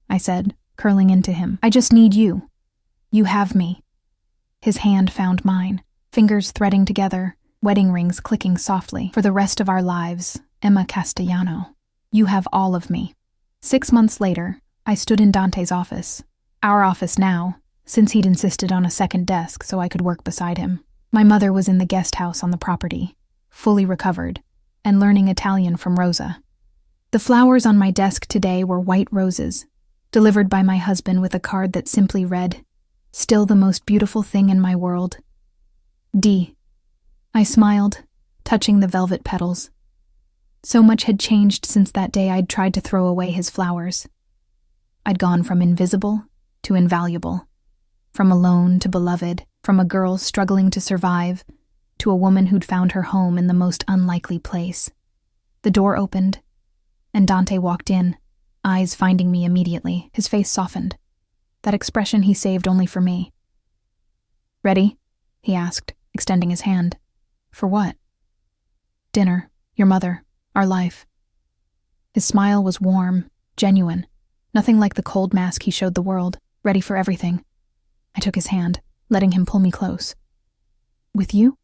I said, curling into him. "I just need you. You have me." His hand found mine, fingers threading together, wedding rings clicking softly. "For the rest of our lives, Emma Castellano, you have all of me." 6 months later, I stood in Dante's office. Our office now, since he'd insisted on a second desk so I could work beside him. My mother was in the guest house on the property, fully recovered, and learning Italian from Rosa. The flowers on my desk today were white roses, delivered by my husband with a card that simply read, "Still the most beautiful thing in my world. D." I smiled, touching the velvet petals. So much had changed since that day I'd tried to throw away his flowers. I'd gone from invisible to invaluable, from alone to beloved, from a girl struggling to survive to a woman who'd found her home in the most unlikely place. The door opened, and Dante walked in, eyes finding me immediately. His face softened, that expression he saved only for me. "Ready?" he asked, extending his hand. "For what?" "Dinner, your mother, our life." His smile was warm, genuine, nothing like the cold mask he showed the world, ready for everything. I took his hand, letting him pull me close. With you?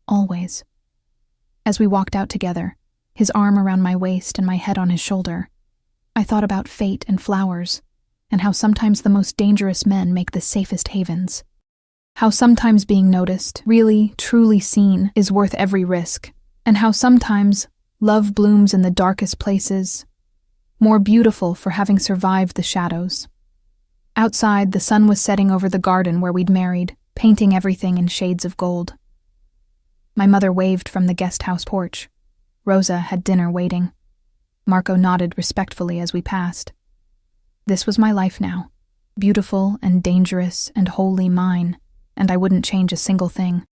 Always. As we walked out together, his arm around my waist and my head on his shoulder, I thought about fate and flowers, and how sometimes the most dangerous men make the safest havens. How sometimes being noticed, really, truly seen, is worth every risk, and how sometimes love blooms in the darkest places, more beautiful for having survived the shadows. Outside, the sun was setting over the garden where we'd married, painting everything in shades of gold. My mother waved from the guest house porch. Rosa had dinner waiting. Marco nodded respectfully as we passed. This was my life now, beautiful and dangerous and wholly mine, and I wouldn't change a single thing.